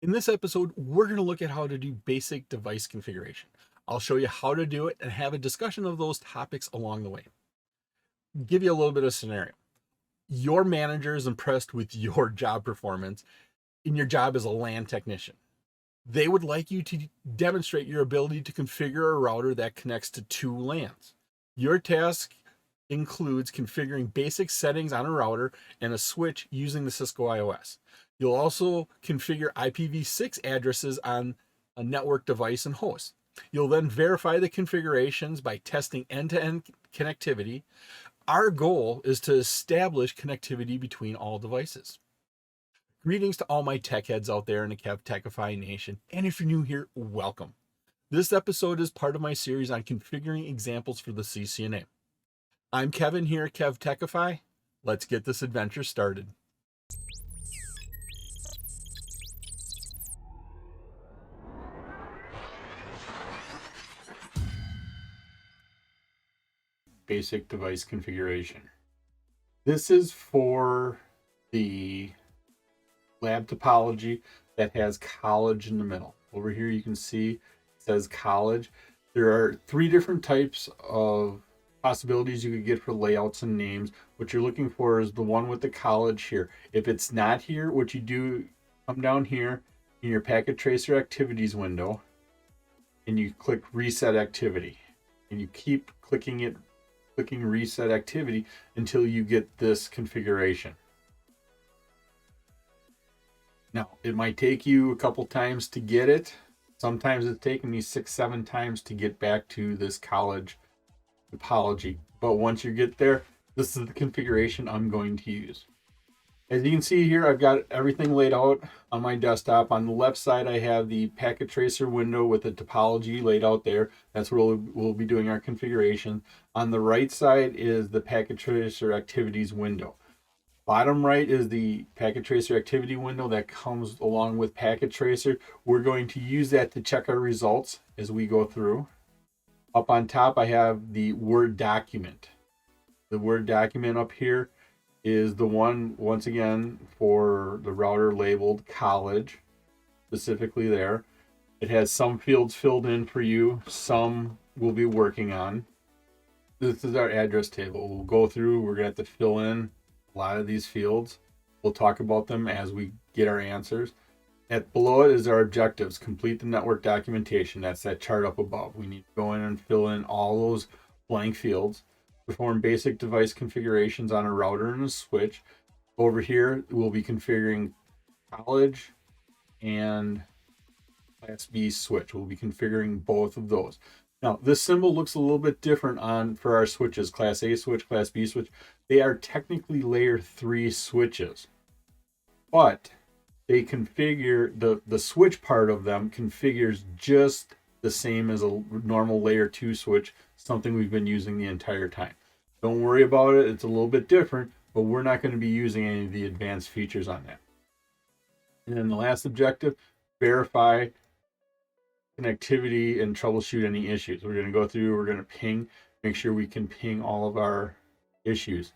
In this episode, we're going to look at how to do basic device configuration. I'll show you how to do it and have a discussion of those topics along the way. Give you a little bit of scenario. Your manager is impressed with your job performance in your job as a LAN technician. They would like you to demonstrate your ability to configure a router that connects to two LANs. Your task includes configuring basic settings on a router and a switch using the Cisco IOS. You'll also configure IPv6 addresses on a network device and host. You'll then verify the configurations by testing end-to-end connectivity. Our goal is to establish connectivity between all devices. Greetings to all my tech heads out there in the KevTechify nation, and if you're new here, welcome. This episode is part of my series on configuring examples for the CCNA. I'm Kevin here at KevTechify. Let's get this adventure started. Basic device configuration. This is for the lab topology that has college in the middle. Over here you can see it says college. There are three different types of possibilities you could get for layouts and names. What you're looking for is the one with the college here. If it's not here, what you do, come down here in your packet tracer activities window and you click reset activity, and you keep clicking reset activity until you get this configuration. Now, it might take you a couple times to get it. Sometimes it's taken me 6-7 times to get back to this college topology. But once you get there, this is the configuration I'm going to use. As you can see here, I've got everything laid out on my desktop. On the left side, I have the packet tracer window with the topology laid out there. That's where we'll be doing our configuration. On the right side is the packet tracer activities window. Bottom right is the packet tracer activity window that comes along with packet tracer. We're going to use that to check our results as we go through. Up on top, I have the Word document. The Word document up here is the one, once again, for the router labeled college, specifically there. It has some fields filled in for you, some we'll be working on. This is our address table. We'll go through, we're going to have to fill in a lot of these fields. We'll talk about them as we get our answers. Below it is our objectives. Complete the network documentation. That's that chart up above. We need to go in and fill in all those blank fields. Perform basic device configurations on a router and a switch. Over here, we'll be configuring college and Class B switch. We'll be configuring both of those. Now, this symbol looks a little bit different for our switches, Class A switch, Class B switch. They are technically layer 3 switches, but they configure, the switch part of them configures just the same as a normal layer 2 switch, something we've been using the entire time. Don't worry about it. It's a little bit different, but we're not going to be using any of the advanced features on that. And then the last objective, verify connectivity and troubleshoot any issues. We're going to go through, we're going to ping, make sure we can ping all of our issues.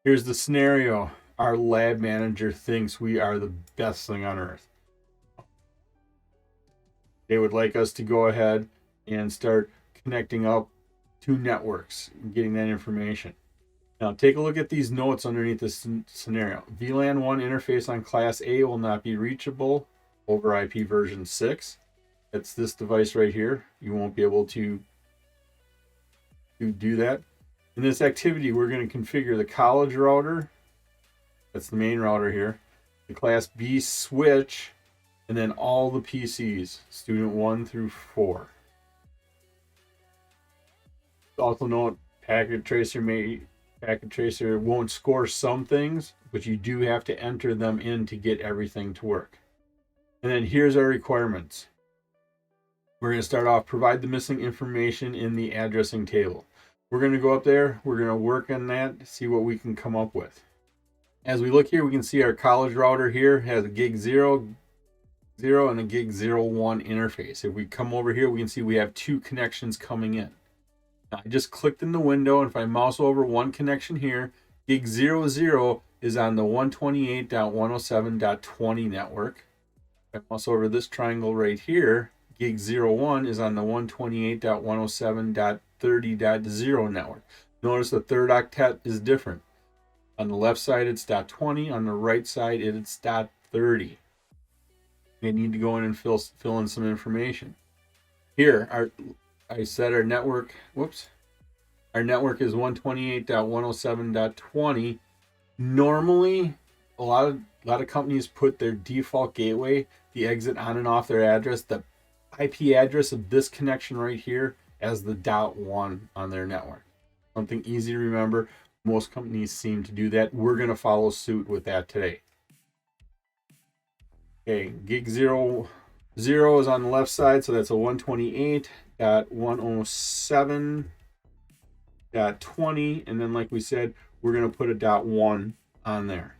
Here's the scenario. Our lab manager thinks we are the best thing on earth. They would like us to go ahead and start connecting up two networks and getting that information. Now take a look at these notes underneath this scenario. VLAN 1 interface on Class A will not be reachable over IP version 6. That's this device right here. You won't be able to do that. In this activity, we're going to configure the college router. That's the main router here. The Class B switch, and then all the PCs, student 1 through 4. Also note, packet tracer won't score some things, but you do have to enter them in to get everything to work. And then here's our requirements. We're going to start off, provide the missing information in the addressing table. We're going to go up there, we're going to work on that, see what we can come up with. As we look here, we can see our college router here has a gig 0 and a gig 01 interface. If we come over here, we can see we have two connections coming in. Now, I just clicked in the window, and if I mouse over one connection here, gig 00 is on the 128.107.20 network. If I mouse over this triangle right here, gig 01 is on the 128.107.30.0 network. Notice the third octet is different. On the left side, it's .20. On the right side, it's .30. You need to go in and fill in some information. Here, I said our network, our network is 128.107.20. Normally, a lot of companies put their default gateway, the exit on and off their address, the IP address of this connection right here as the .1 on their network. Something easy to remember. Most companies seem to do that. We're going to follow suit with that today. Okay, gig 00 is on the left side, so that's a 128.107.20, and then like we said, we're going to put a .1 on there.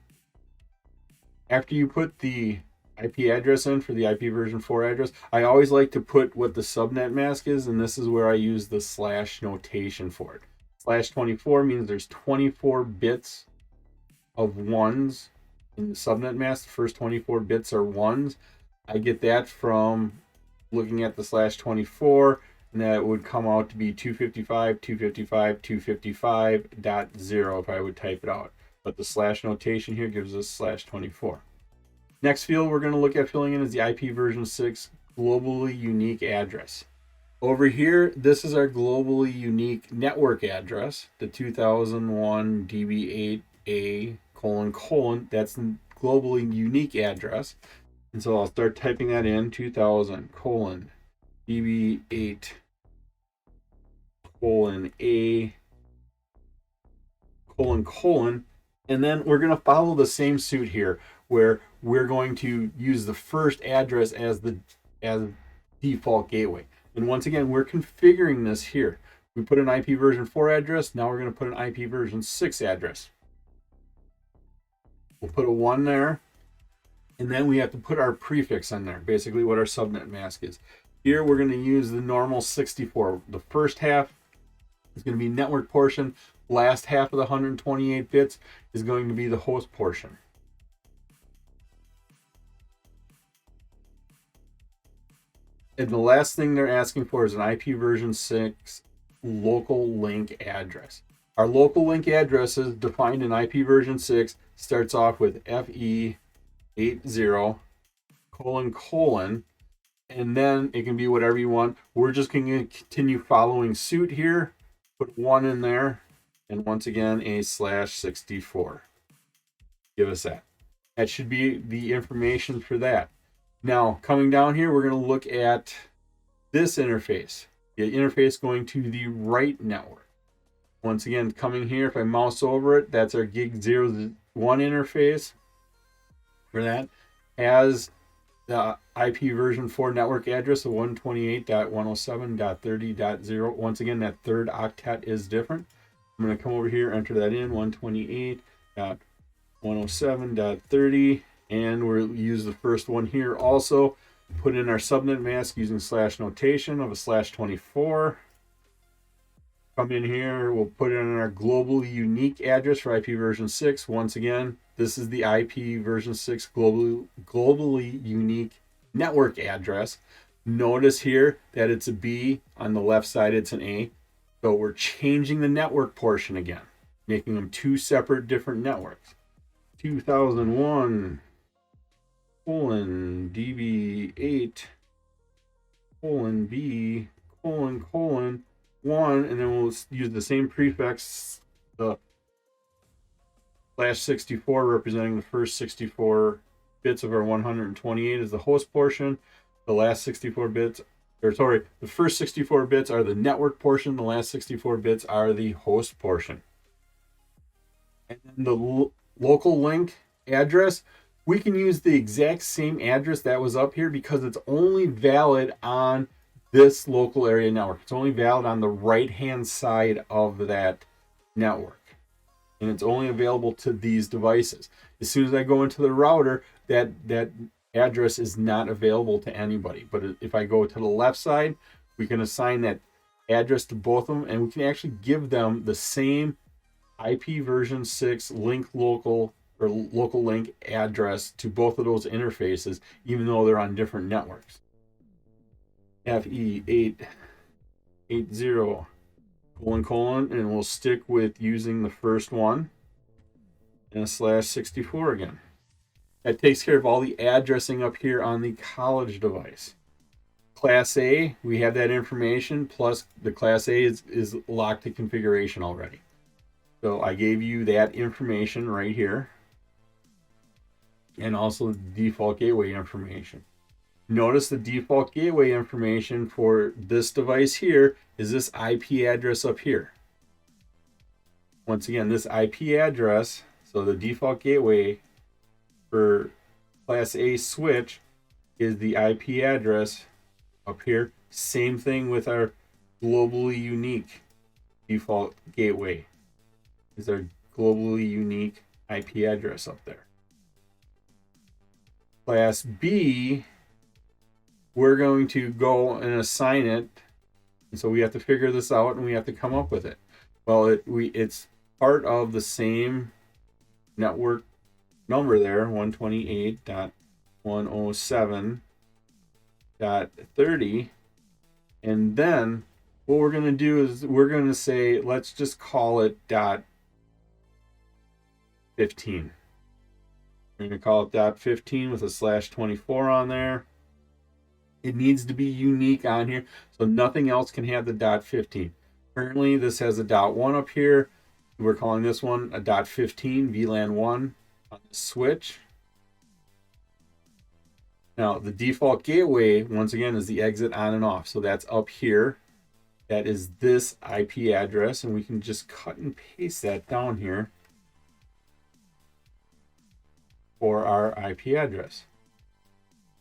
After you put the IP address in for the IP version 4 address, I always like to put what the subnet mask is, and this is where I use the slash notation for it. /24 means there's 24 bits of ones in the subnet mask. The first 24 bits are ones. I get that from looking at the /24, and that would come out to be 255.255.255.0 if I would type it out. But the slash notation here gives us /24. Next field we're going to look at filling in is the IP version 6 globally unique address. Over here, this is our globally unique network address, the 2001 DB8A : that's the globally unique address. And so I'll start typing that in, 2000 DB8 A : and then we're going to follow the same suit here, where we're going to use the first address as default gateway. And once again, we're configuring this here. We put an IP version 4 address. Now we're going to put an IP version 6 address. We'll put a 1 there. And then we have to put our prefix on there, basically what our subnet mask is. Here we're going to use the normal 64. The first half is going to be network portion. Last half of the 128 bits is going to be the host portion. And the last thing they're asking for is an IP version 6 local link address. Our local link address is defined in IP version 6, starts off with FE80 : and then it can be whatever you want. We're just going to continue following suit here, put 1 in there, and once again a /64. Give us that. That should be the information for that. Now, coming down here, we're going to look at this interface. The interface going to the right network. Once again, coming here, if I mouse over it, that's our gig 01 interface. For that, has the IP version 4 network address of 128.107.30.0. Once again, that third octet is different. I'm going to come over here, enter that in, 128.107.30. And we'll use the first one here also. Put in our subnet mask using slash notation of a /24. Come in here, we'll put in our globally unique address for IP version 6. Once again, this is the IP version 6 globally unique network address. Notice here that it's a B. On the left side, it's an A. So we're changing the network portion again, making them two separate different networks. 2001 DB8 B : 1, and then we'll use the same prefix, the /64 representing the first 64 bits of our 128 is the host portion. The last 64 bits, the first 64 bits are the network portion. The last 64 bits are the host portion. And then the local link address, we can use the exact same address that was up here because it's only valid on this local area network. It's only valid on the right-hand side of that network. And it's only available to these devices. As soon as I go into the router, that address is not available to anybody. But if I go to the left side, we can assign that address to both of them, and we can actually give them the same IP version 6 link local or local link address to both of those interfaces, even though they're on different networks. FE880 : and we'll stick with using the first one and a /64 again. That takes care of all the addressing up here on the college device. Class A, we have that information, plus the Class A is locked to configuration already. So I gave you that information right here, and also the default gateway information. Notice the default gateway information for this device here is this IP address up here. Once again, this IP address, so the default gateway for Class A switch is the IP address up here. Same thing with our globally unique default gateway. Is our globally unique IP address up there. Class B, we're going to go and assign it, and so we have to figure this out and we have to come up with it. Well, it's part of the same network number there, 128.107.30, and then what we're going to do is we're going to say, let's just call it .15. We're going to call it .15 with a /24 on there. It needs to be unique on here, so nothing else can have the .15. Currently, this has a .1 up here. We're calling this one a .15 VLAN 1 on the switch. Now, the default gateway, once again, is the exit on and off. So that's up here. That is this IP address, and we can just cut and paste that down here for our IP address.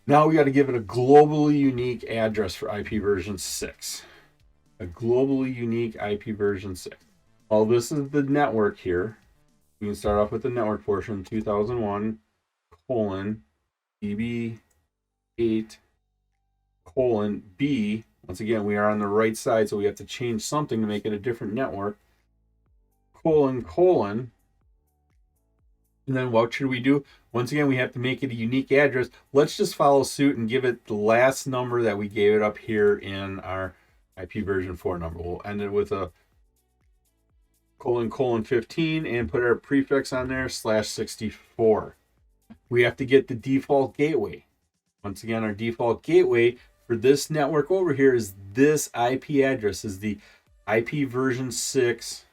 Now we got to give it a globally unique address for IP version 6. A globally unique IP version 6. Well, this is the network here. We can start off with the network portion, 2001:BB8:B. Once again, we are on the right side, so we have to change something to make it a different network. : And then what should we do? Once again, we have to make it a unique address. Let's just follow suit and give it the last number that we gave it up here in our IP version 4 number. We'll end it with a : 15 and put our prefix on there, /64. We have to get the default gateway. Once again, our default gateway for this network over here is this IP address, is the IP version 6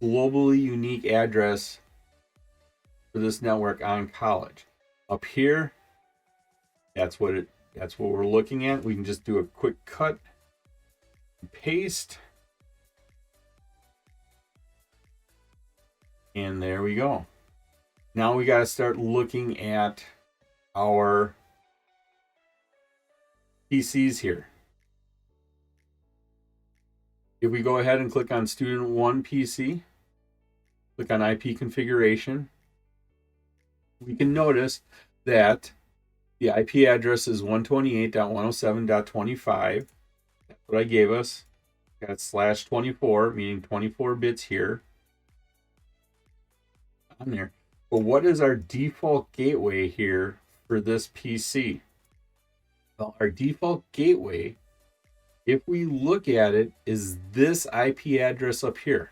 globally unique address for this network on college. Up here, that's what we're looking at. We can just do a quick cut and paste. And there we go. Now we got to start looking at our PCs here. If we go ahead and click on Student 1 PC, click on IP configuration, we can notice that the IP address is 128.107.25. That's what I gave us. Got /24, meaning 24 bits here on there. But what is our default gateway here for this PC? Well, our default gateway, if we look at it, is this IP address up here.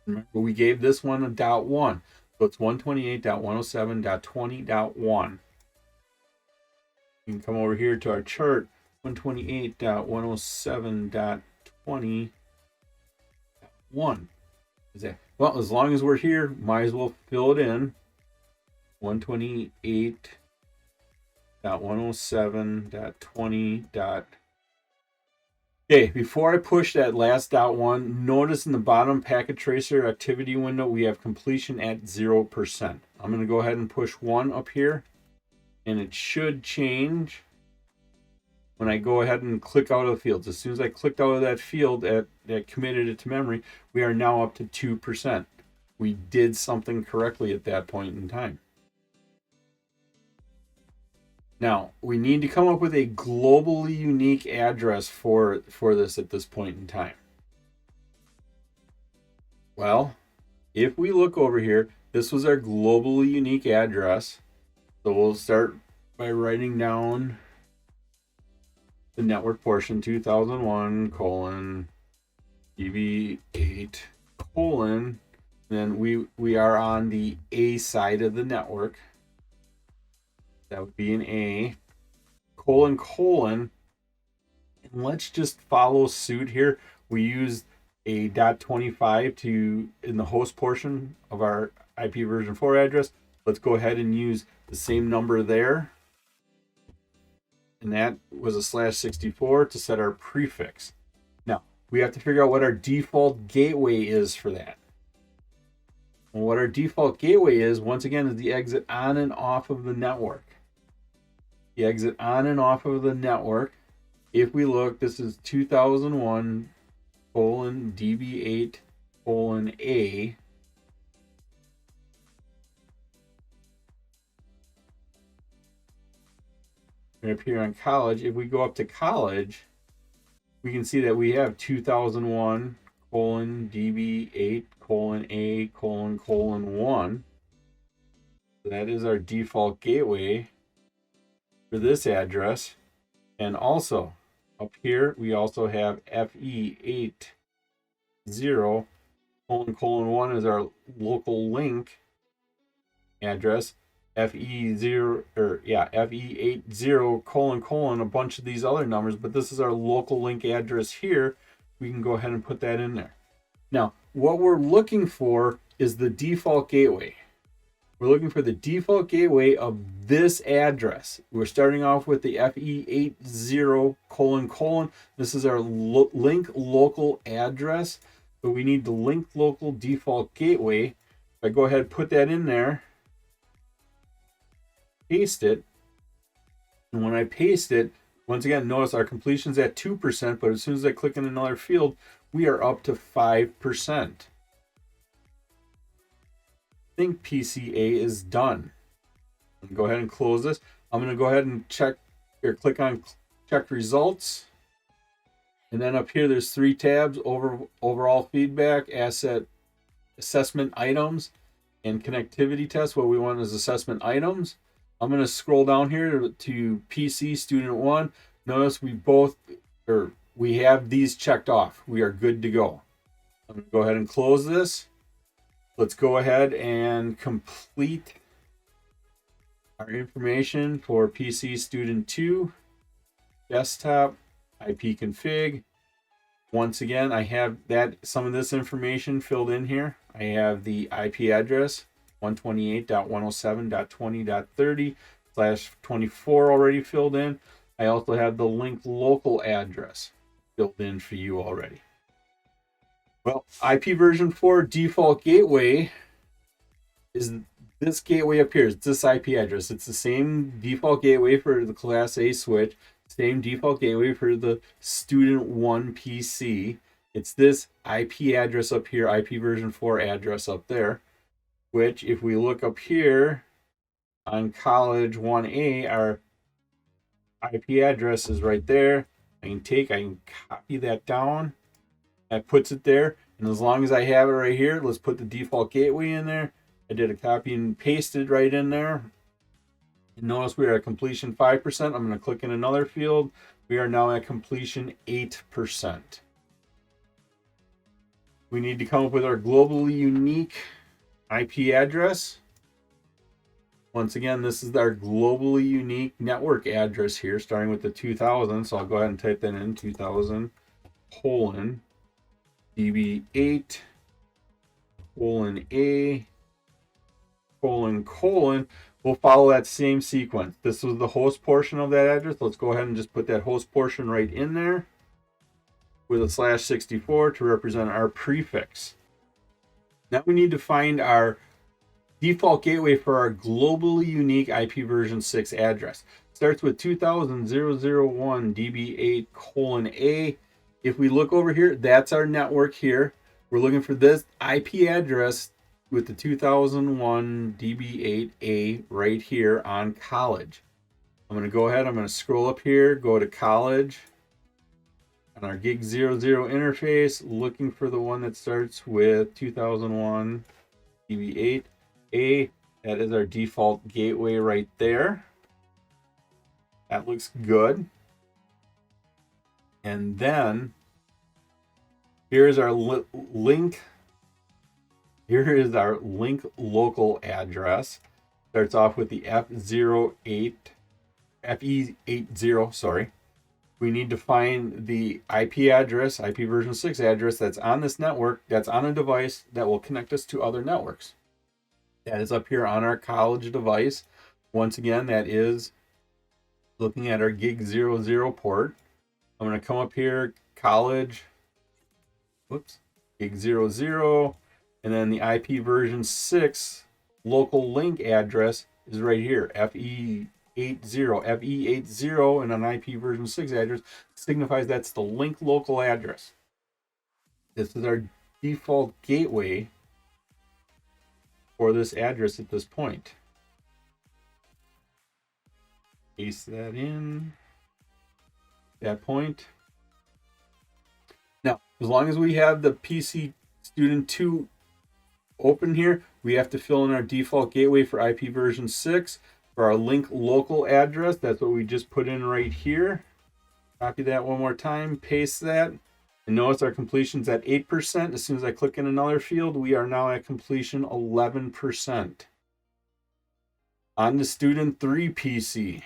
Remember, we gave this one a .1. So it's 128.107.20.1. You can come over here to our chart, 128.107.20.1. Well, as long as we're here, might as well fill it in. 128.107.20. Okay, before I push that last .1, notice in the bottom packet tracer activity window, we have completion at 0%. I'm going to go ahead and push 1 up here, and it should change when I go ahead and click out of the fields. As soon as I clicked out of that field that committed it to memory, we are now up to 2%. We did something correctly at that point in time. Now, we need to come up with a globally unique address for this at this point in time. Well, if we look over here, this was our globally unique address. So we'll start by writing down the network portion, 2001 colon DB8 colon. Then we are on the A side of the network. That would be an A colon colon. And let's just follow suit here. We use a .25 to in the host portion of our IP version 4 address. Let's go ahead and use the same number there. And that was a /64 to set our prefix. Now, we have to figure out what our default gateway is for that. And what our default gateway is, once again, is the exit on and off of the network. The exit on and off of the network. If we look, this is 2001 colon DB8 colon A. And up here on college, if we go up to college, we can see that we have 2001 colon DB8 colon A colon colon 1. So that is our default gateway for this address. And also up here, we also have FE80 colon colon 1 is our local link address. FE80 colon colon a bunch of these other numbers, but this is our local link address here. We can go ahead and put that in there. Now, what we're looking for is the default gateway. We're looking for the default gateway of this address. We're starting off with the FE80 colon colon. This is our link local address, but we need the link local default gateway. If I go ahead and put that in there, paste it, and when I paste it, once again, notice our completion's at 2%, but as soon as I click in another field, we are up to 5%. Think PCA is done. Go ahead and close this. I'm going to go ahead and check or click on check results. And then up here, there's 3 tabs: overall feedback, asset assessment items, and connectivity test. What we want is assessment items. I'm going to scroll down here to PC student 1. Notice we have these checked off. We are good to go. I'm going to go ahead and close this. Let's go ahead and complete our information for PC student 2, desktop, IP config. Once again, I have some of this information filled in here. I have the IP address 128.107.20.30/24 already filled in. I also have the link local address filled in for you already. Well, IP version 4 default gateway is this gateway up here. It's this IP address. It's the same default gateway for the Class A switch, same default gateway for the Student 1 PC. It's this IP address up here, IP version 4 address up there, which if we look up here on College 1A, our IP address is right there. I can copy that down. That puts it there, and as long as I have it right here, let's put the default gateway in there. I did a copy and pasted right in there. And notice we are at completion 5%. I'm going to click in another field. We are now at completion 8%. We need to come up with our globally unique IP address. Once again, this is our globally unique network address here, starting with the 2000. So I'll go ahead and type that in, 2000 colon DB8 colon A colon colon. We'll follow that same sequence. This was the host portion of that address. Let's go ahead and just put that host portion right in there with a /64 to represent our prefix. Now we need to find our default gateway for our globally unique IP version 6 address. Starts with 2000.001 DB8 colon A. If we look over here, that's our network here. We're looking for this IP address with the 2001 DB8A right here on college. I'm going to go ahead, I'm going to scroll up here, go to college. On our gig 00 interface, looking for the one that starts with 2001 DB8. A. That is our default gateway right there. That looks good. And then here's our link. Here is our link local address. Starts off with the FE80, sorry. We need to find the IP address, IPv6 address that's on this network, that's on a device that will connect us to other networks. That is up here on our college device. Once again, that is looking at our gig 00 port. I'm going to come up here, college, gig 00, and then the IPv6 local link address is right here, FE80, and an IPv6 address signifies that's the link local address. This is our default gateway for this address at this point. Paste that in, that point. Now, as long as we have the PC Student 2 open here, we have to fill in our default gateway for IPv6 for our link local address. That's what we just put in right here. Copy that one more time, paste that, and notice our completion's at 8%. As soon as I click in another field, we are now at completion 11%. On the Student 3 PC.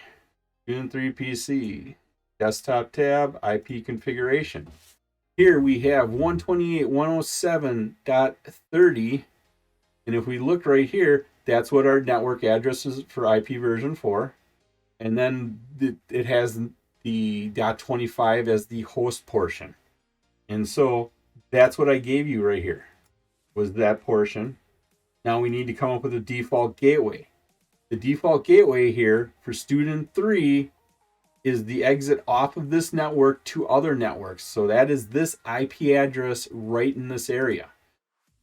Student 3 PC, desktop tab, IP configuration. Here we have 128.107.30, and if we look right here, that's what our network address is for IPv4, and then it has the .25 as the host portion. And so that's what I gave you right here, was that portion. Now we need to come up with a default gateway. The default gateway here for Student 3 is the exit off of this network to other networks. So that is this IP address right in this area.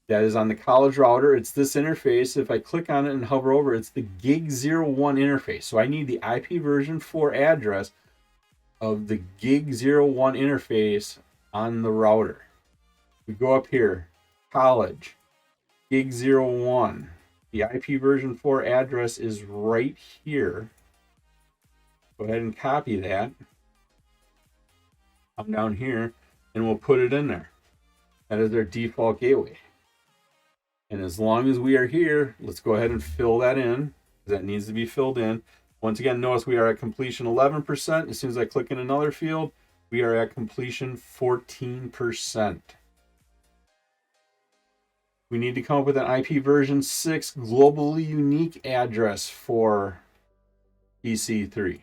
That is on the college router. It's this interface. If I click on it and hover over, it's the gig 01 interface. So I need the IPv4 address of the gig 01 interface on the router. We go up here, college, gig 01. The IPv4 address is right here. Go ahead and copy that. Come down here and we'll put it in there. That is our default gateway. And as long as we are here, let's go ahead and fill that in. That needs to be filled in. Once again, notice we are at completion 11%. As soon as I click in another field, we are at completion 14%. We need to come up with an IPv6 globally unique address for PC3.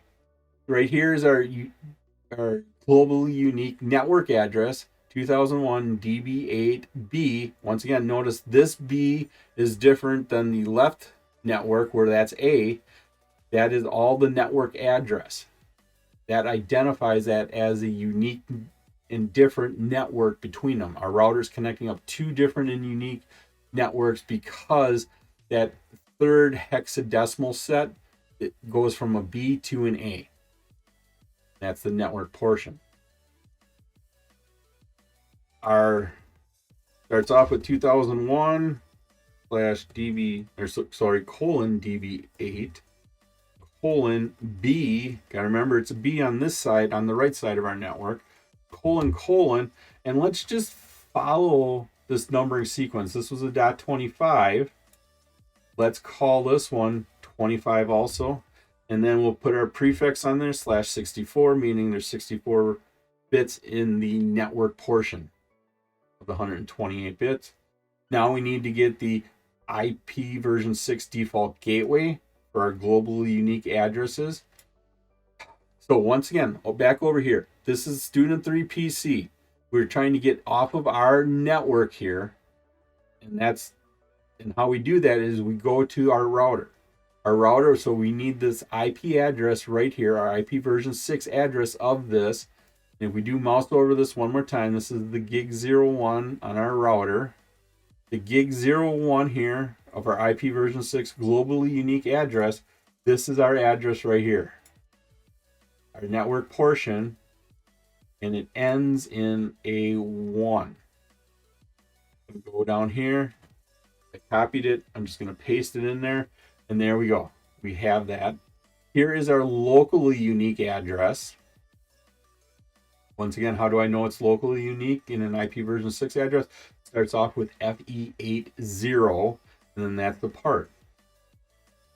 Right here is our globally unique network address, 2001 DB8B. Once again, notice this B is different than the left network where that's A. That is all the network address. That identifies that as a unique and different network between them. Our router is connecting up two different and unique networks because that third hexadecimal set, it goes from a B to an A. That's the network portion. Our starts off with 2001 slash DB, colon DB8 colon B. Gotta remember it's a B on this side, on the right side of our network. Colon, and let's just follow this numbering sequence. This was a .25. Let's call this one 25 also. And then we'll put our prefix on there, /64, meaning there's 64 bits in the network portion of the 128 bits. Now we need to get the IPv6 default gateway for our globally unique addresses. So once again, back over here, this is Student 3 PC. We're trying to get off of our network here, and how we do that is we go to our router. So we need this IP address right here, our IPv6 address of this. And if we do mouse over this one more time, this is the gig 01 on our router. The gig 01 here of our IPv6 globally unique address, this is our address right here. Our network portion, and it ends in a 1. Go down here, I copied it. I'm just going to paste it in there. And there we go. We have that. Here is our locally unique address. Once again, how do I know it's locally unique in an IPv6 address? It starts off with FE80, and then that's the part.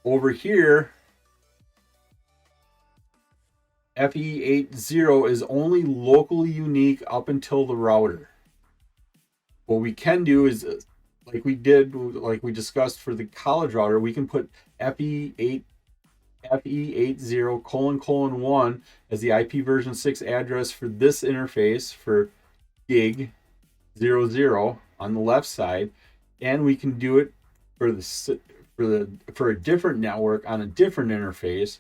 Over here, FE80 is only locally unique up until the router. What we can do is, like we discussed for the college router, we can put FE80::1 as the IPv6 address for this interface for gig 00 on the left side, and we can do it for a different network on a different interface.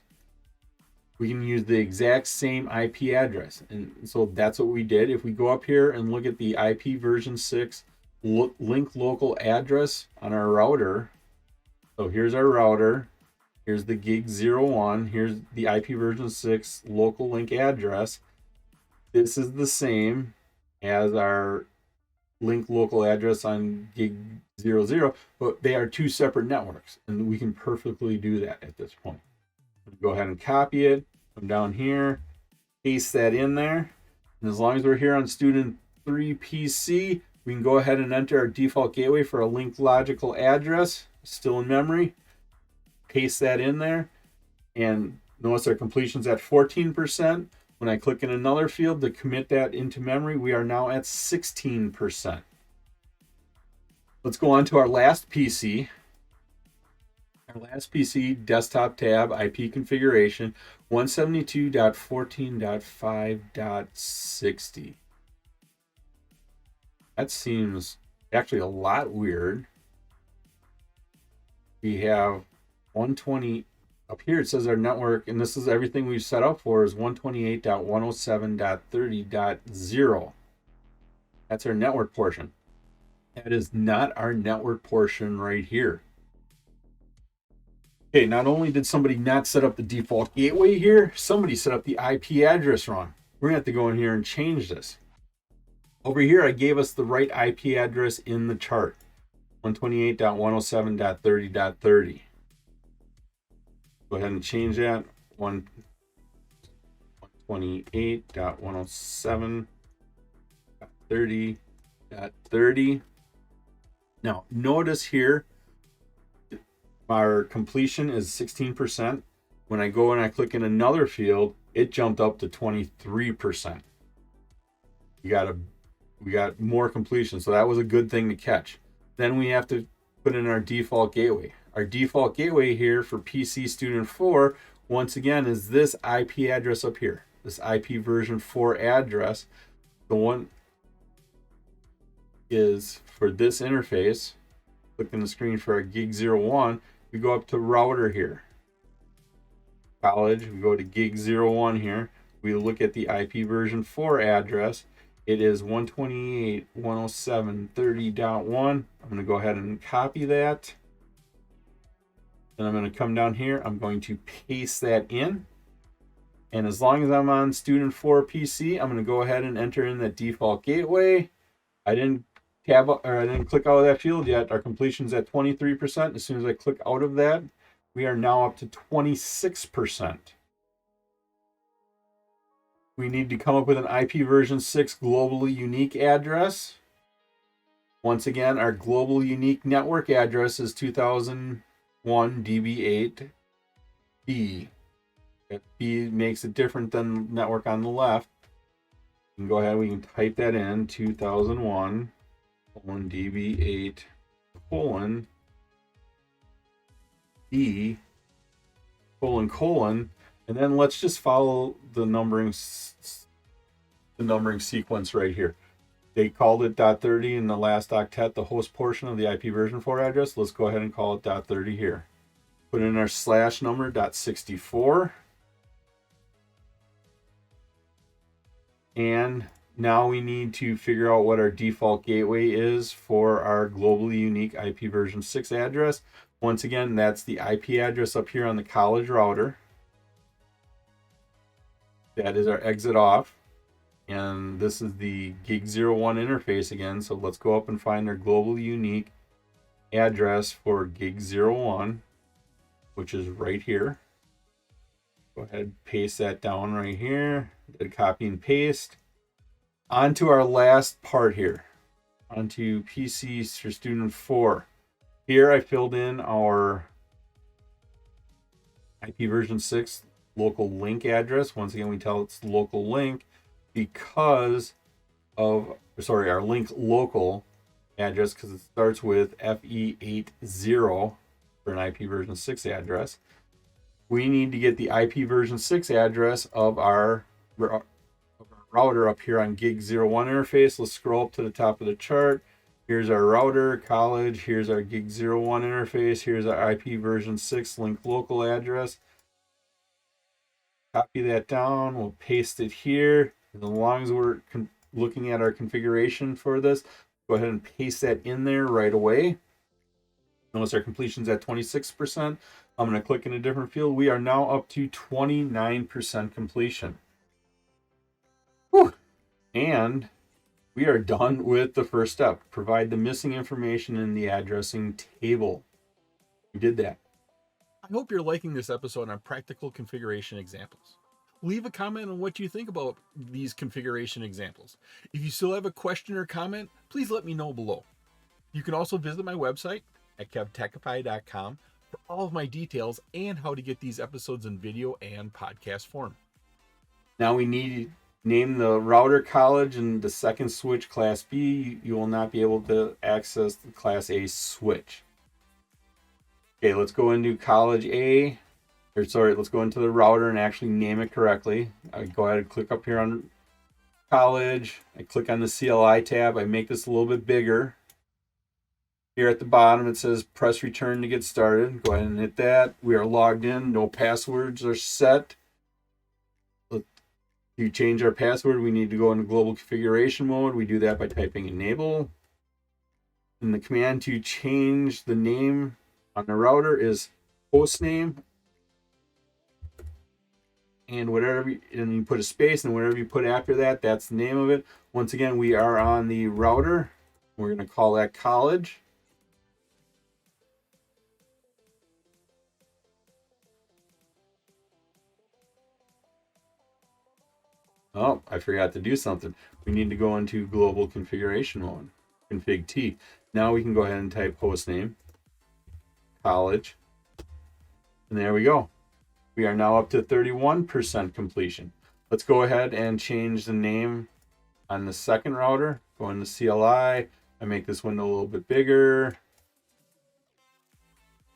We can use the exact same IP address, and so that's what we did. If we go up here and look at the IPv6 link local address on our router, so here's our router, here's the gig 01, here's the IPv6 local link address. This is the same as our link local address on gig 00, but they are two separate networks, and we can perfectly do that at this point. Go ahead and copy it, come down here, paste that in there, and as long as we're here on Student 3 PC, we can go ahead and enter our default gateway for a link logical address, still in memory, paste that in there, and notice our completion's at 14%. When I click in another field to commit that into memory, we are now at 16%. Let's go on to our last PC. Our last PC, desktop tab, IP configuration, 172.14.5.60. That seems actually a lot weird. We have 120, up here it says our network, and this is everything we've set up for, is 128.107.30.0. That's our network portion. That is not our network portion right here. Okay, not only did somebody not set up the default gateway here, somebody set up the IP address wrong. We're gonna have to go in here and change this. Over here, I gave us the right IP address in the chart, 128.107.30.30. Go ahead and change that, 128.107.30.30. Now, notice here, our completion is 16%. When I go and I click in another field, it jumped up to 23%. We got more completion, so that was a good thing to catch. Then we have to put in our default gateway. Our default gateway here for PC Student 4, once again, is this IP address up here. This IP version 4 address. The one is for this interface. Click on the screen for our gig 01. We go up to router here. College, we go to gig 01 here. We look at the IP version 4 address. It is 128.107.30.1. I'm going to go ahead and copy that. Then I'm going to come down here. I'm going to paste that in. And as long as I'm on Student 4 PC, I'm going to go ahead and enter in that default gateway. I didn't click out of that field yet. Our completion's at 23%. As soon as I click out of that, we are now up to 26%. We need to come up with an IPv6 globally unique address. Once again, our global unique network address is 2001 DB8B. That B makes it different than network on the left. We can go ahead, we can type that in, 2001 DB8 D : and then let's just follow the numbering sequence right here. They called it .30 in the last octet, the host portion of the IP version 4 address. Let's go ahead and call it .30 here. Put in our slash number .64. And now we need to figure out what our default gateway is for our globally unique IPv6 address. Once again, that's the IP address up here on the college router. That is our exit off. And this is the gig 01 interface again. So let's go up and find our globally unique address for gig 01, which is right here. Go ahead, paste that down right here. Did copy and paste. Onto our last part here. Onto PCs for student 4. Here I filled in our IP version 6 local link address. Once again, we tell it's local link because of, sorry, our link local address, because it starts with FE80 for an IP version 6 address. We need to get the IP version 6 address of our router up here on gig 01 interface. Let's scroll up to the top of the chart. Here's our router, college. Here's our gig 01 interface. Here's our IP version 6 link local address. Copy that down. We'll paste it here. As long as we're looking at our configuration for this, go ahead and paste that in there right away. Notice our completion's at 26%. I'm going to click in a different field. We are now up to 29% completion. Whew. And we are done with the first step. Provide the missing information in the addressing table. We did that. I hope you're liking this episode on practical configuration examples. Leave a comment on what you think about these configuration examples. If you still have a question or comment, please let me know below. You can also visit my website at KevTechify.com for all of my details and how to get these episodes in video and podcast form. Now we need to name the router college and the second switch class B. You will not be able to access the class A switch. Okay, let's go into college A. Let's go into the router and actually name it correctly. I go ahead and click up here on college. I click on the CLI tab. I make this a little bit bigger. Here at the bottom, it says press return to get started. Go ahead and hit that. We are logged in. No passwords are set. To change our password, we need to go into global configuration mode. We do that by typing enable. And the command to change the name on the router is hostname. And you put a space, and whatever you put after that, that's the name of it. Once again, we are on the router. We're going to call that college. Oh, I forgot to do something. We need to go into global configuration mode, config T. Now we can go ahead and type hostname, college, and there we go. We are now up to 31% completion. Let's go ahead and change the name on the second router. Go into CLI. I make this window a little bit bigger.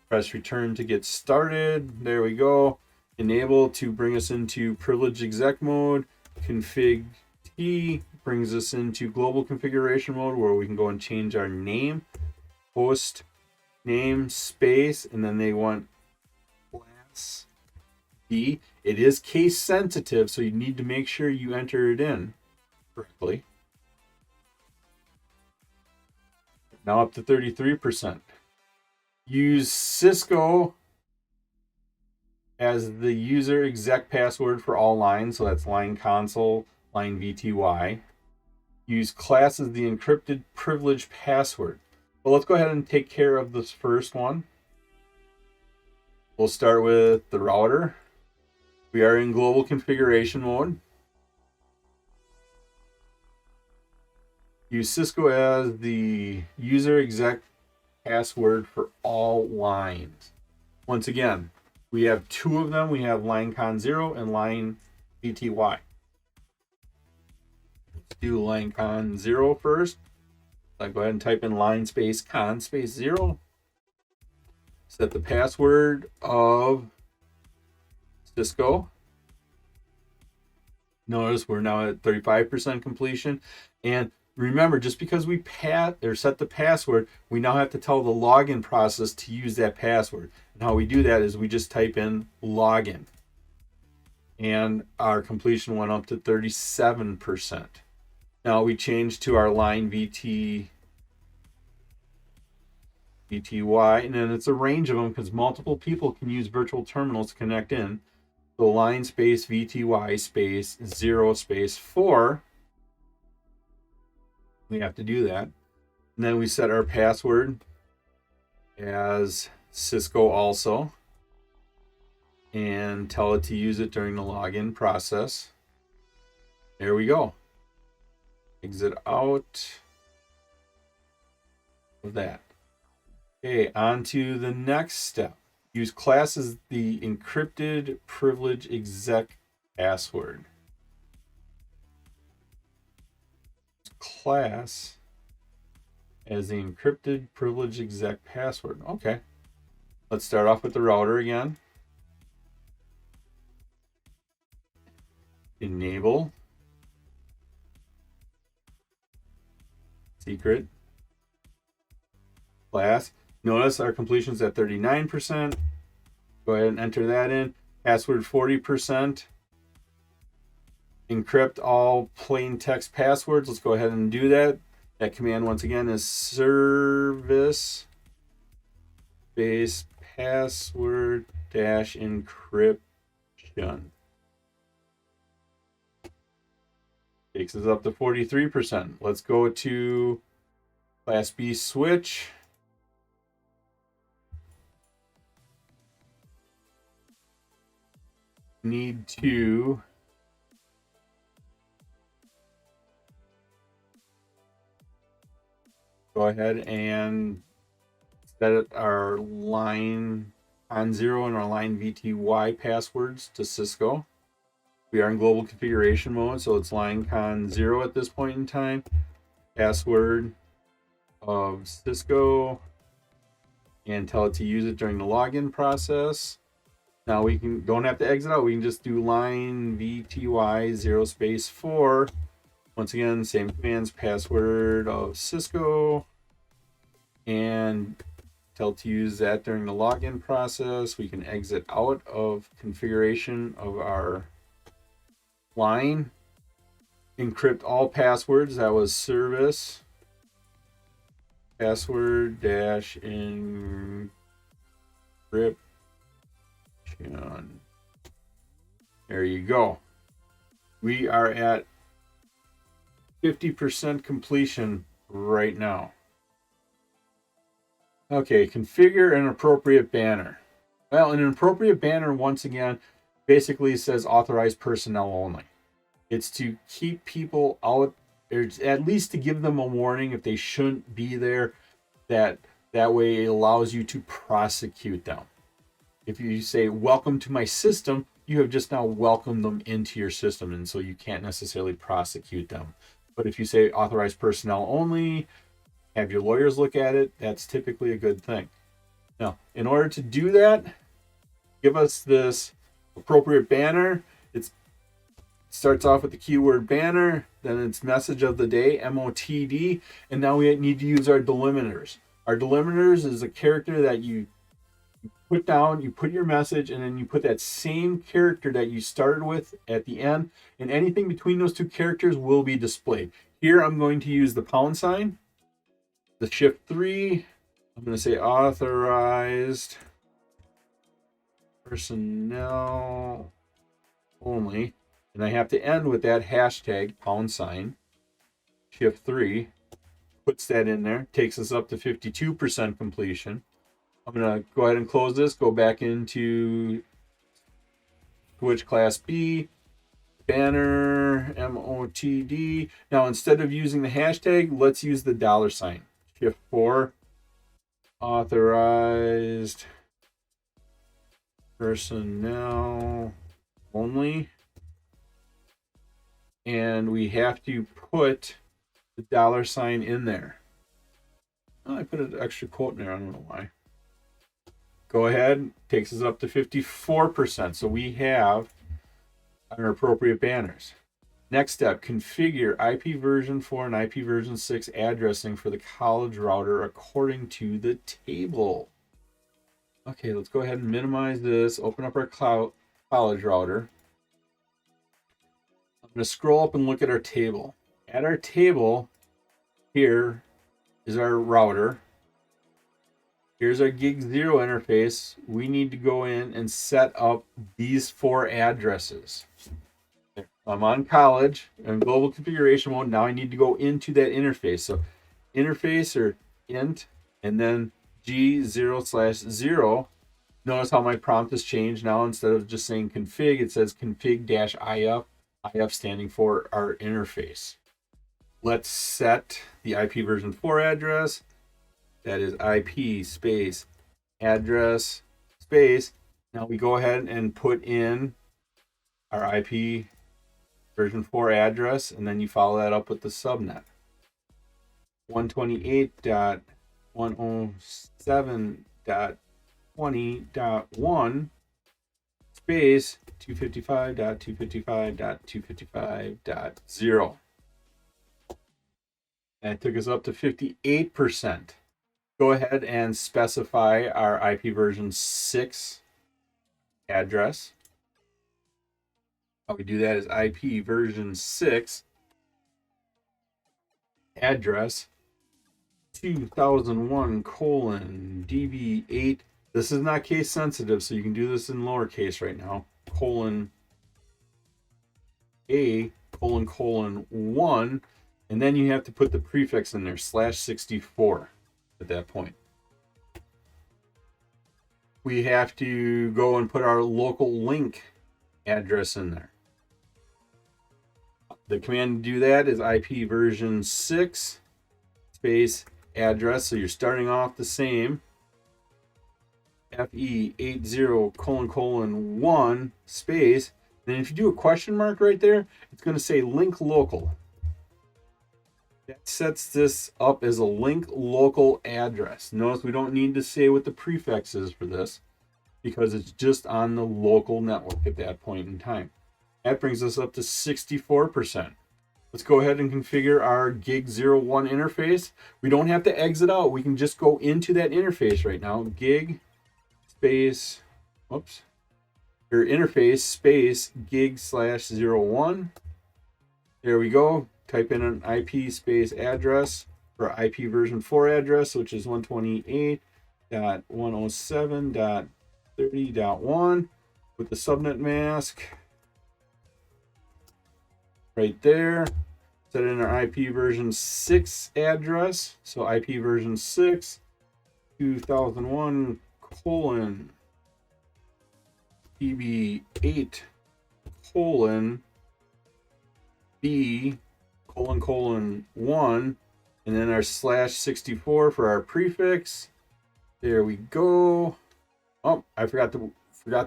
Press return to get started. There we go. Enable to bring us into privileged exec mode. Config T brings us into global configuration mode where we can go and change our name, host name, space, and then they want class B. It is case sensitive, so you need to make sure you enter it in correctly. Now up to 33%. Use Cisco as the user exec password for all lines, so that's line console, line VTY. Use class as the encrypted privilege password. Well, let's go ahead and take care of this first one. We'll start with the router. We are in global configuration mode. Use Cisco as the user exec password for all lines. Once again, we have two of them. We have line con 0 and line VTY. Let's do line con 0 first. So go ahead and type in line space con space 0. Set the password of Cisco. Notice we're now at 35% completion. And remember, just because we set the password, we now have to tell the login process to use that password. And how we do that is we just type in login. And our completion went up to 37%. Now we change to our line VTY, and then it's a range of them because multiple people can use virtual terminals to connect in. So line space VTY space 0 space 4. We have to do that. And then we set our password as Cisco also, and tell it to use it during the login process. There we go. Exit out of that. Okay, on to the next step. Use class as the encrypted privilege exec password. Class as the encrypted privilege exec password. Okay. Let's start off with the router again. Enable secret class. Notice our completion is at 39%. Go ahead and enter that in. Password 40%. Encrypt all plain text passwords. Let's go ahead and do that. That command once again is service space password dash encryption. Takes us up to 43%. Let's go to Class B switch. Need to go ahead and set our line on 0 and our line VTY passwords to Cisco. We are in global configuration mode, so it's line con 0 at this point in time. Password of Cisco, and tell it to use it during the login process. Now we don't have to exit out. We can just do line VTY 0 space 4. Once again, same commands, password of Cisco, and tell it to use that during the login process. We can exit out of configuration of our line. Encrypt all passwords. That was service password dash encryption. There you go. We are at 50% completion right now. Okay, configure an appropriate banner. Well, an appropriate banner, once again, basically says authorized personnel only. It's to keep people out, or at least to give them a warning if they shouldn't be there. That way it allows you to prosecute them. If you say, welcome to my system, you have just now welcomed them into your system, and so you can't necessarily prosecute them. But if you say authorized personnel only, have your lawyers look at it, that's typically a good thing. Now, in order to do that, give us this appropriate banner. It starts off with the keyword banner, then it's message of the day, MOTD, and now we need to use our delimiters. Our delimiters is a character that you put down, you put your message, and then you put that same character that you started with at the end, and anything between those two characters will be displayed. Here I'm going to use the £, the shift 3, I'm going to say authorized personnel only, and I have to end with that hashtag £, shift 3, puts that in there, takes us up to 52% completion. I'm going to go ahead and close this, go back into Switch Class B, banner, MOTD. Now, instead of using the hashtag, let's use the $. Shift 4, authorized personnel only. And we have to put the $sign in there. Oh, I put an extra quote in there, I don't know why. Go ahead, takes us up to 54%. So we have our appropriate banners. Next step, configure IP version 4 and IP version 6 addressing for the college router according to the table. Okay, let's go ahead and minimize this, open up our college router. I'm going to scroll up and look at our table. At our table, here is our router. Here's our gig 0 interface. We need to go in and set up these 4 addresses. I'm on college and global configuration mode. Now I need to go into that interface. So interface or int and then G0/0. Notice how my prompt has changed now. Instead of just saying config, it says config-IF, IF standing for our interface. Let's set the IPv4 address. That is IP space address space. Now we go ahead and put in our IPv4 address, and then you follow that up with the subnet. 128.107.20.1 space 255.255.255.0. And it took us up to 58%. Go ahead and specify our IPv6 address. How we do that is IPv6 address 2001:DB8. This is not case sensitive, so you can do this in lowercase right now. :A:::1, and then you have to put the prefix in there, /64 at that point. We have to go and put our local link address in there. The command to do that is IPv6 space address. So you're starting off the same. FE80::1 space. Then if you do a question mark right there, it's going to say link local. That sets this up as a link local address. Notice we don't need to say what the prefix is for this, because it's just on the local network at that point in time. That brings us up to 64%. Let's go ahead and configure our gig01 interface. We don't have to exit out. We can just go into that interface right now. Gig space, whoops, your interface space gig/01. There we go. Type in an IP space address for IPv4 address, which is 128.107.30.1 with the subnet mask right there. Set in our IPv6 address. So IPv6 2001:B::1, and then our /64 for our prefix. There we go. Oh, I forgot the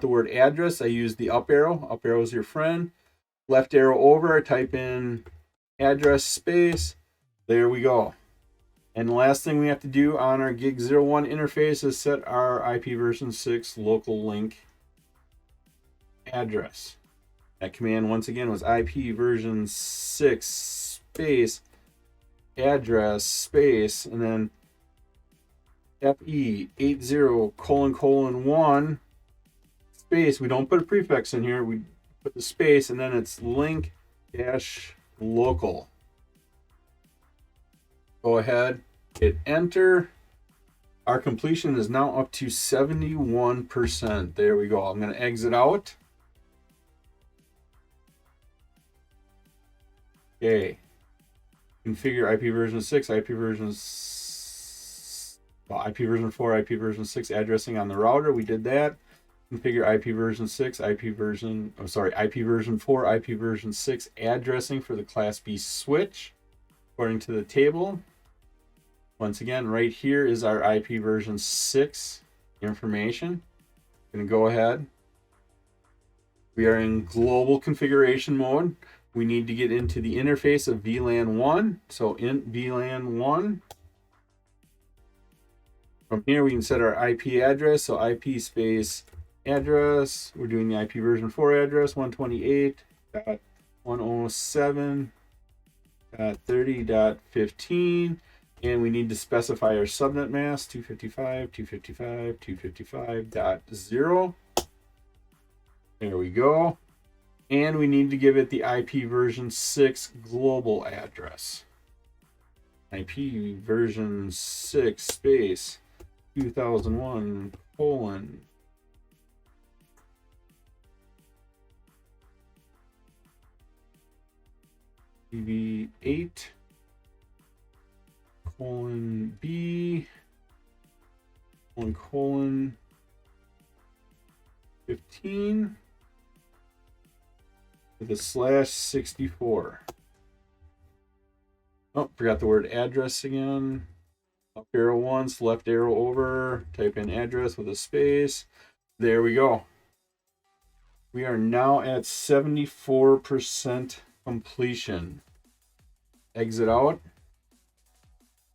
word address. I used the up arrow. Up arrow is your friend. Left arrow over, type in address space. There we go. And the last thing we have to do on our gig01 interface is set our IPv6 local link address. That command once again was IPv6 space address space, and then FE80::1 space. We don't put a prefix in here. We put the space, and then it's link-local. Go ahead, hit enter. Our completion is now up to 71%. There we go. I'm going to exit out. Okay. Configure IPv6, IPv4, IPv6 addressing on the router. We did that. Configure IPv6, IPv4, IPv6 addressing for the Class B switch according to the table. Once again, right here is our IPv6 information. I'm going to go ahead. We are in global configuration mode. We need to get into the interface of VLAN 1. So in VLAN 1. From here, we can set our IP address. So IP space address. We're doing the IPv4 address, 128.107.30.15. And we need to specify our subnet mask, 255.255.255.0. There we go. And we need to give it the IPv6 global address. IPv6 space 2001: BB8:B :15 with a /64. Oh, forgot the word address again. Up arrow once, left arrow over, type in address with a space. There we go. We are now at 74% completion. Exit out.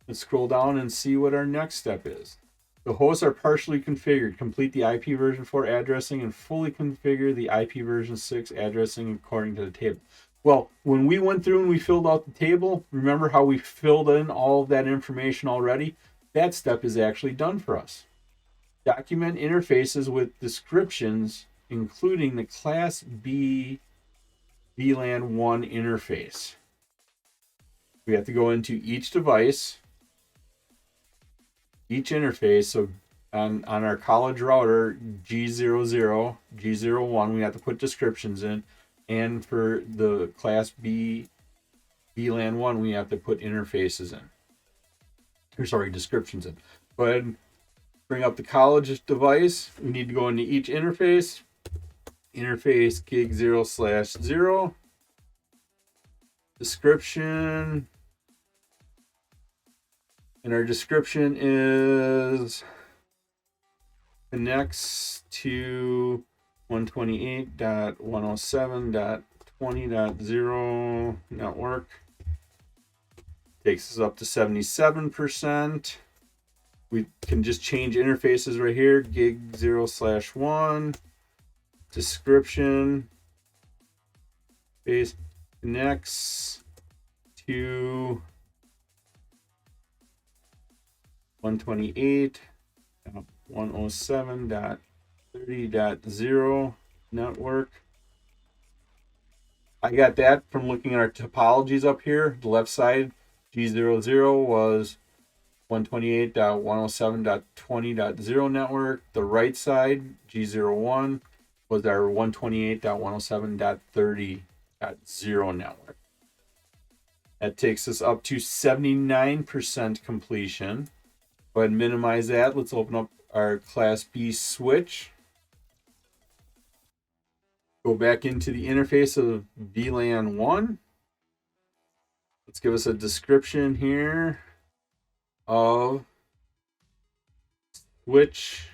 Let's scroll down and see what our next step is. The hosts are partially configured. Complete the IP version 4 addressing and fully configure the IP version 6 addressing according to the table. Well, when we went through and we filled out the table, remember how we filled in all of that information already? That step is actually done for us. Document interfaces with descriptions, including the Class B VLAN 1 interface. We have to go into each device, each interface. So on our college router, G00, G01, we have to put descriptions in. And for the Class B VLAN 1, we have to put interfaces in. Or sorry, descriptions in. Go ahead and bring up the college device. We need to go into each interface. Interface gig 0/0. Description. And our description is connects to 128.107.20.0 network. Takes us up to 77%. We can just change interfaces right here. Gig 0/1. Description. Base connects to 128.107.30.0 network. I got that from looking at our topologies up here. The left side, G00 was 128.107.20.0 network. The right side, G01, was our 128.107.30.0 network. That takes us up to 79% completion. Go ahead and minimize that. Let's open up our Class B switch. Go back into the interface of VLAN 1. Let's give us a description here of switch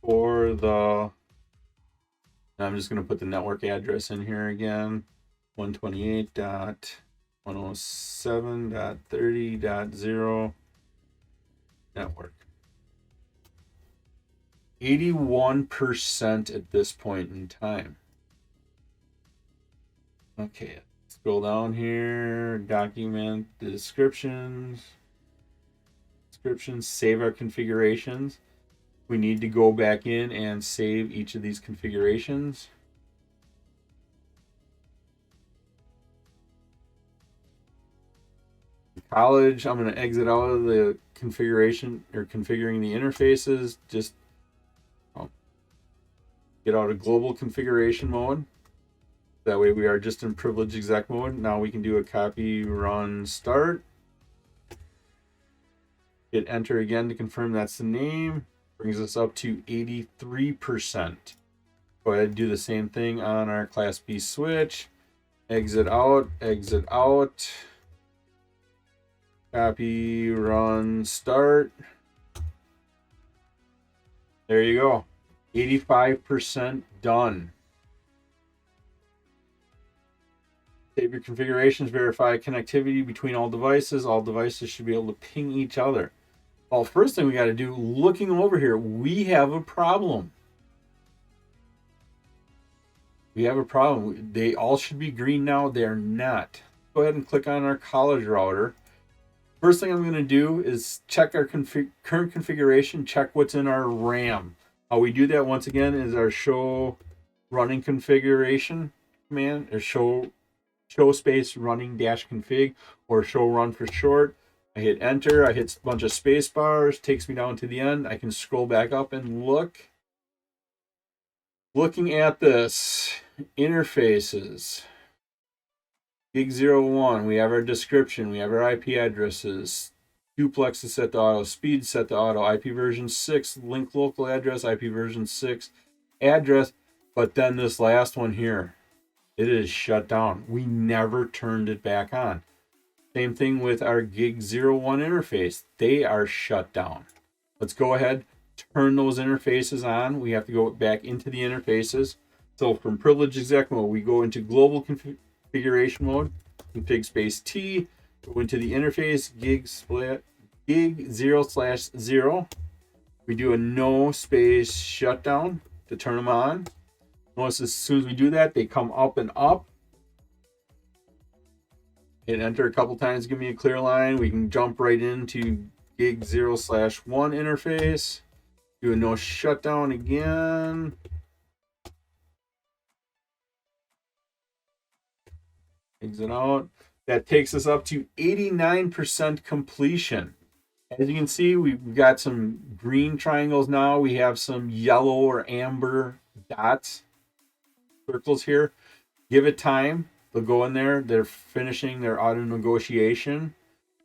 for the, I'm just going to put the network address in here again, 128.107.30.0 network. 81% at this point in time. Okay, scroll down here, document the descriptions, save our configurations. We need to go back in and save each of these configurations. College, I'm going to exit out of the configuration or configuring the interfaces. Just get out of global configuration mode. That way we are just in privileged exec mode. Now we can do a copy, run, start. Hit enter again to confirm that's the name. Brings us up to 83%. Go ahead and do the same thing on our Class B switch. Exit out, exit out. Copy, run, start. There you go. 85% done. Save your configurations, verify connectivity between all devices. All devices should be able to ping each other. Well, first thing we got to do, looking over here, we have a problem. We have a problem. They all should be green now. They're not. Go ahead and click on our college router. First thing I'm going to do is check our current configuration, check what's in our RAM. How we do that, once again, is our show running configuration command, or show space running dash config, or show run for short. I hit enter, I hit a bunch of space bars, takes me down to the end. I can scroll back up and look. Looking at this, interfaces. Gig 01, we have our description, we have our IP addresses. Duplex is set to auto, speed set to auto, IP version 6, link local address, IP version 6 address. But then this last one here, it is shut down. We never turned it back on. Same thing with our gig 01 interface. They are shut down. Let's go ahead, turn those interfaces on. We have to go back into the interfaces. So from privilege exec mode, we go into global configuration mode, config space T, go into the interface, gig 0/0. We do a no space shutdown to turn them on. Notice as soon as we do that, they come up and up. Hit enter a couple times, give me a clear line. We can jump right into gig 0/1 interface. Do a no shutdown again. Exit out. That takes us up to 89% completion. As you can see, we've got some green triangles now. We have some yellow or amber dots, circles here. Give it time. They'll go in there. They're finishing their auto negotiation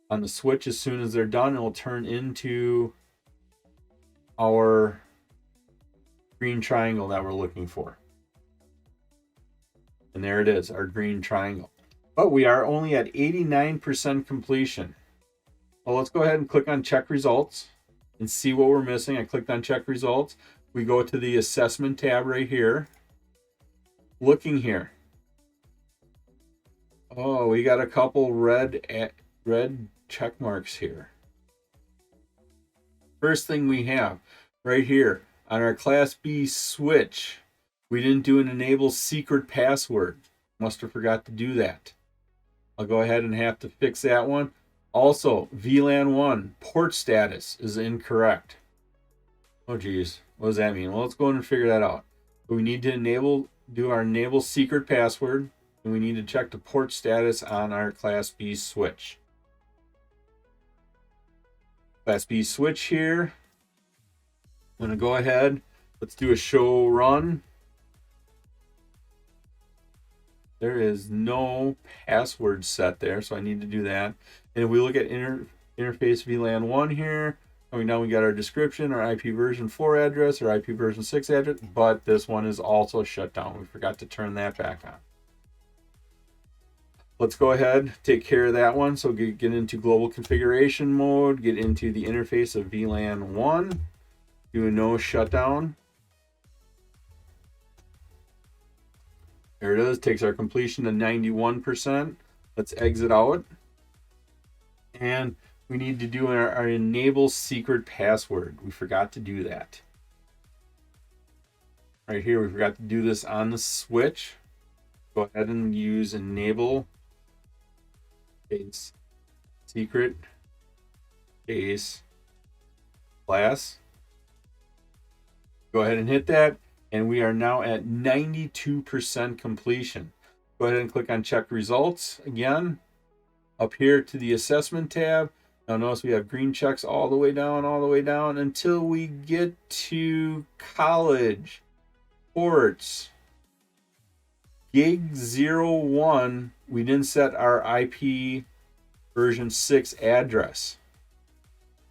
on the switch. As soon as they're done, it'll turn into our green triangle that we're looking for. And there it is, our green triangle. But we are only at 89% completion. Well, let's go ahead and click on check results and see what we're missing. I clicked on check results. We go to the assessment tab right here. Looking here. Oh, we got a couple red check marks here. First thing we have right here on our Class B switch, we didn't do an enable secret password. Must have forgot to do that. I'll go ahead and have to fix that one. Also, VLAN 1 port status is incorrect. Oh geez, what does that mean? Well, let's go in and figure that out. So we need to do our enable secret password, and we need to check the port status on our Class B switch. Class B switch here. I'm going to go ahead. Let's do a show run. There is no password set there, so I need to do that. And if we look at interface VLAN 1 here, coming down, we got our description, our IP version 4 address, our IP version 6 address, but this one is also shut down. We forgot to turn that back on. Let's go ahead, take care of that one. So get into global configuration mode, get into the interface of VLAN 1, do a no shutdown. There it is, takes our completion to 91%. Let's exit out. And we need to do our enable secret password. We forgot to do that. Right here, we forgot to do this on the switch. Go ahead and use enable space secret space class. Go ahead and hit that. And we are now at 92% completion. Go ahead and click on check results again. Up here to the assessment tab. Now notice we have green checks all the way down until we get to college ports. Gig 01, we didn't set our IP version 6 address.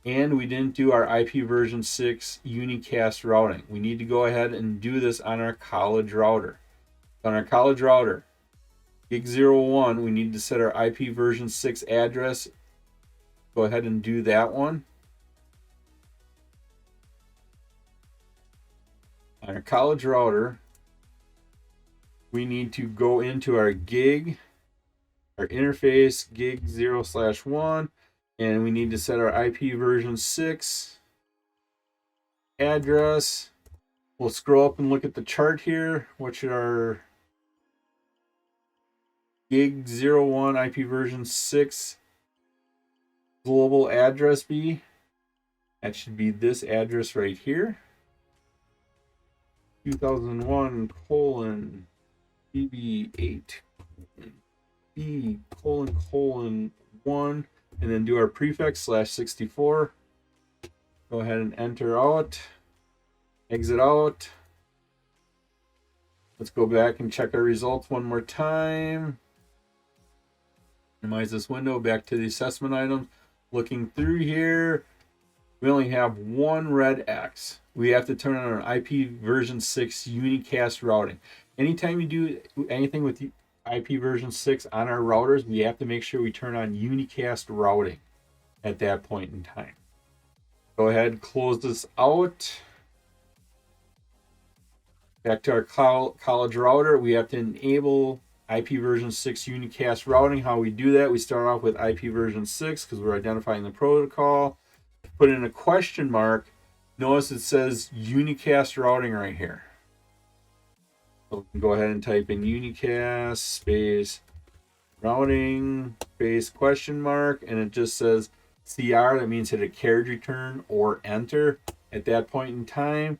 And we didn't do our IP version 6 unicast routing. We need to go ahead and do this on our college router. On our college router, gig 01, we need to set our IP version 6 address. Go ahead and do that one. On our college router, we need to go into our gig, our interface, gig 0/1. And we need to set our IP version 6 address. We'll scroll up and look at the chart here. What should our gig 01 IP version 6 global address be? That should be this address right here. 2001:BB8 B::1. And then do our prefix /64. Go ahead and enter out, exit out. Let's go back and check our results one more time. Minimize this window, back to the assessment items. Looking through here, we only have one red X. We have to turn on our IP version 6 unicast routing. Anytime you do anything with IP version 6 on our routers, we have to make sure we turn on unicast routing at that point in time. Go ahead, close this out. Back to our college router, we have to enable IP version 6 unicast routing. How we do that, we start off with IP version 6 because we're identifying the protocol. Put in a question mark. Notice it says unicast routing right here. So we can go ahead and type in unicast space routing space question mark, and it just says CR. That means hit a carriage return or enter at that point in time.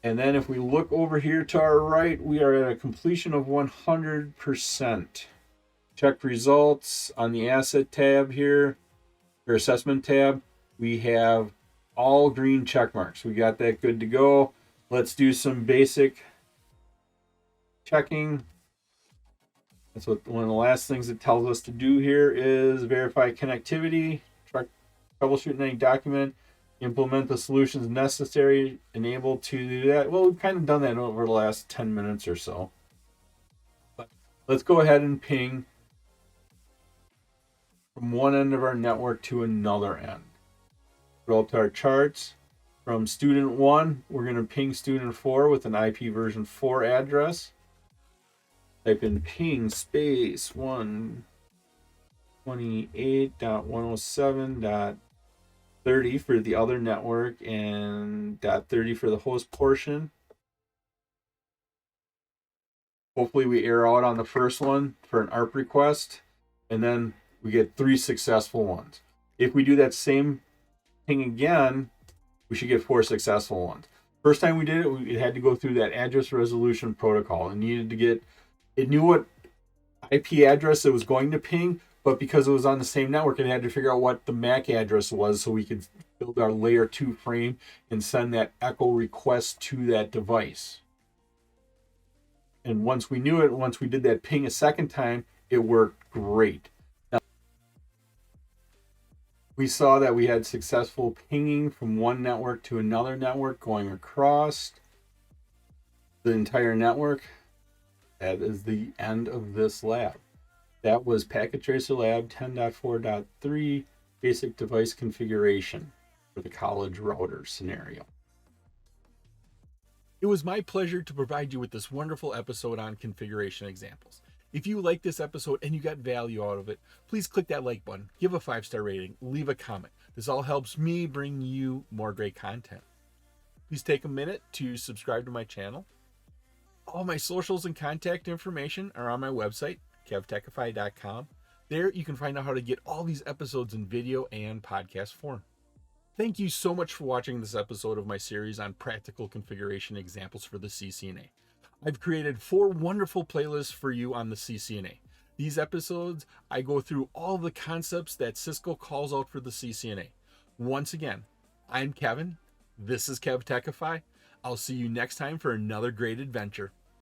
And then if we look over here to our right, we are at a completion of 100%. Check results on the asset tab here, or assessment tab. We have all green check marks. We got that good to go. Let's do some basic checking. That's what one of the last things it tells us to do here is verify connectivity, troubleshoot any document, implement the solutions necessary, enable to do that. Well, we've kind of done that over the last 10 minutes or so. But let's go ahead and ping from one end of our network to another end. Go up to our charts. From student 1, we're going to ping student 4 with an IP version 4 address. Type in ping space 128.107.30 for the other network and .30 for the host portion. Hopefully we error out on the first one for an ARP request, and then we get 3 successful ones. If we do that same thing again, we should get 4 successful ones. First time we did it, it had to go through that address resolution protocol and needed to get, it knew what IP address it was going to ping, but because it was on the same network, it had to figure out what the MAC address was so we could build our layer 2 frame and send that echo request to that device. And once we knew it, once we did that ping a second time, it worked great. Now, we saw that we had successful pinging from one network to another network going across the entire network. That is the end of this lab. That was Packet Tracer Lab 10.4.3 basic device configuration for the college router scenario. It was my pleasure to provide you with this wonderful episode on configuration examples. If you like this episode and you got value out of it, please click that like button, give a 5-star rating, leave a comment. This all helps me bring you more great content. Please take a minute to subscribe to my channel. All my socials and contact information are on my website, KevTechify.com. There you can find out how to get all these episodes in video and podcast form. Thank you so much for watching this episode of my series on practical configuration examples for the CCNA. I've created 4 wonderful playlists for you on the CCNA. These episodes, I go through all the concepts that Cisco calls out for the CCNA. Once again, I'm Kevin. This is KevTechify. I'll see you next time for another great adventure.